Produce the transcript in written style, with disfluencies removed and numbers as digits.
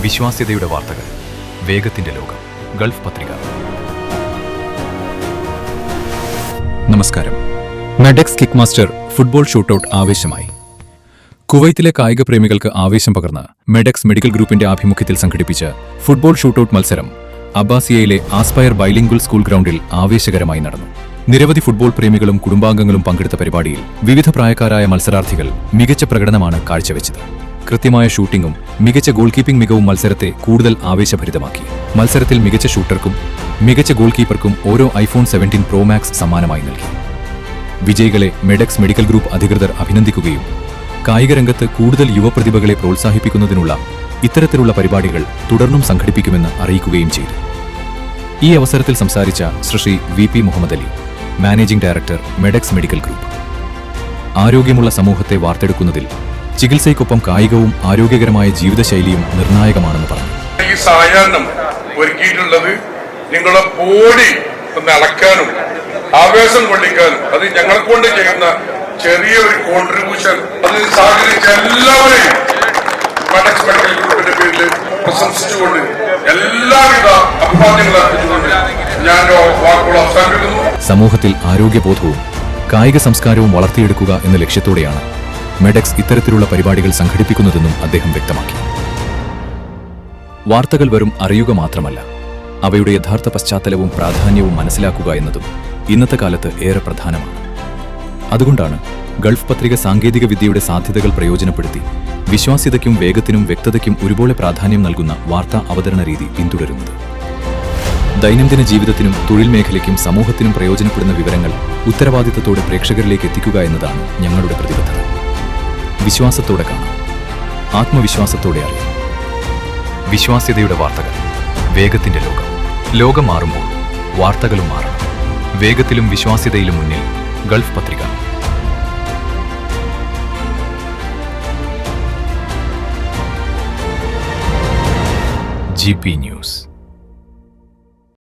വിശ്വാസ്യതയുടെ വാർത്തകൾ, വേഗത്തിന്റെ ലോകം, ഗൾഫ് പത്രിക. നമസ്കാരം. Medex kick master football shootout ആവേശമായി. കുവൈത്തിലെ കായിക പ്രേമികൾക്ക് ആവേശം പകർന്ന് മെഡെക്സ് മെഡിക്കൽ ഗ്രൂപ്പിന്റെ ആഭിമുഖ്യത്തിൽ സംഘടിപ്പിച്ച ഫുട്ബോൾ ഷൂട്ടൌട്ട് മത്സരം അബ്ബാസിയയിലെ ആസ്പയർ ബൈലിംഗ്വൽ സ്കൂൾ ഗ്രൗണ്ടിൽ ആവേശകരമായി നടന്നു. നിരവധി ഫുട്ബോൾ പ്രേമികളും കുടുംബാംഗങ്ങളും പങ്കെടുത്ത പരിപാടിയിൽ വിവിധ പ്രായക്കാരായ മത്സരാർത്ഥികൾ മികച്ച പ്രകടനമാണ് കാഴ്ചവെച്ചത്. കൃത്യമായ ഷൂട്ടിംഗും മികച്ച ഗോൾ കീപ്പിംഗ് മികവും മത്സരത്തെ കൂടുതൽ ആവേശഭരിതമാക്കി. മത്സരത്തിൽ മികച്ച ഷൂട്ടർക്കും മികച്ച ഗോൾ കീപ്പർക്കും ഓരോ iPhone 17 Pro Max സമ്മാനമായി നൽകി. വിജയികളെ മെഡെക്സ് മെഡിക്കൽ ഗ്രൂപ്പ് അധികൃതർ അഭിനന്ദിക്കുകയും കായികരംഗത്ത് കൂടുതൽ യുവപ്രതിഭകളെ പ്രോത്സാഹിപ്പിക്കുന്നതിനുള്ള ഇത്തരത്തിലുള്ള പരിപാടികൾ തുടർന്നും സംഘടിപ്പിക്കുമെന്ന് അറിയിക്കുകയും ചെയ്തു. ഈ അവസരത്തിൽ സംസാരിച്ച Shri VP Muhammad Ali, managing director, Medex medical group, ആരോഗ്യമുള്ള സമൂഹത്തെ വാർത്തെടുക്കുന്നതിൽ ചികിത്സയ്ക്കൊപ്പം കായികവും ആരോഗ്യകരമായ ജീവിതശൈലിയും നിർണായകമാണെന്ന് പറഞ്ഞു. ഈ സായാഹ്നം ഒരുക്കിയിട്ടുള്ളത് നിങ്ങളുടെ ബോഡി ഒന്ന് അളക്കാനും ആവേശം കൊള്ളിക്കാനും, അത് ഞങ്ങളെ കൊണ്ട് ചെയ്യുന്ന ചെറിയൊരു കോൺട്രിബ്യൂഷൻ, അതിന് സഹകരിച്ച എല്ലാവരെയും മെഡെക്സ് മെഡിക്കൽ ഗ്രൂപ്പിന്റെ പേരിൽ പ്രശംസിച്ചുകൊണ്ട് എല്ലാവിധ അഭിവാദ്യങ്ങൾ അർപ്പിച്ചുകൊണ്ട് ഞാൻ വാക്കുകൾ അവസാനിപ്പിക്കുന്നു. സമൂഹത്തിൽ ആരോഗ്യബോധവും കായിക സംസ്കാരവും വളർത്തിയെടുക്കുക എന്ന ലക്ഷ്യത്തോടെയാണ് മെഡെക്സ് ഇത്തരത്തിലുള്ള പരിപാടികൾ സംഘടിപ്പിക്കുന്നതെന്നും അദ്ദേഹം വ്യക്തമാക്കി. വാർത്തകൾ വെറും അറിയുക മാത്രമല്ല, അവയുടെ യഥാർത്ഥ പശ്ചാത്തലവും പ്രാധാന്യവും മനസ്സിലാക്കുക എന്നതും ഇന്നത്തെ കാലത്ത് ഏറെ പ്രധാനമാണ്. അതുകൊണ്ടാണ് ഗൾഫ് പത്രിക സാങ്കേതിക വിദ്യയുടെ സാധ്യതകൾ പ്രയോജനപ്പെടുത്തി വിശ്വാസ്യതയ്ക്കും വേഗത്തിനും വ്യക്തതയ്ക്കും ഒരുപോലെ പ്രാധാന്യം നൽകുന്ന വാർത്താ അവതരണ രീതി പിന്തുടരുന്നത്. ദൈനംദിന ജീവിതത്തിനും തൊഴിൽ മേഖലയ്ക്കും സമൂഹത്തിനും പ്രയോജനപ്പെടുന്ന വിവരങ്ങൾ ഉത്തരവാദിത്തത്തോടെ പ്രേക്ഷകരിലേക്ക് എത്തിക്കുക എന്നതാണ് ഞങ്ങളുടെ പ്രതിബദ്ധത. വിശ്വാസത്തോടെ കാണാം, ആത്മവിശ്വാസത്തോടെ അറിയാം. വിശ്വാസ്യതയുടെ വാർത്തകൾ, വേഗത്തിന്റെ ലോകം. ലോകം മാറുമ്പോൾ വാർത്തകളും മാറണം. വേഗത്തിലും വിശ്വാസ്യതയിലും മുന്നിൽ ഗൾഫ് പത്രിക. GP News.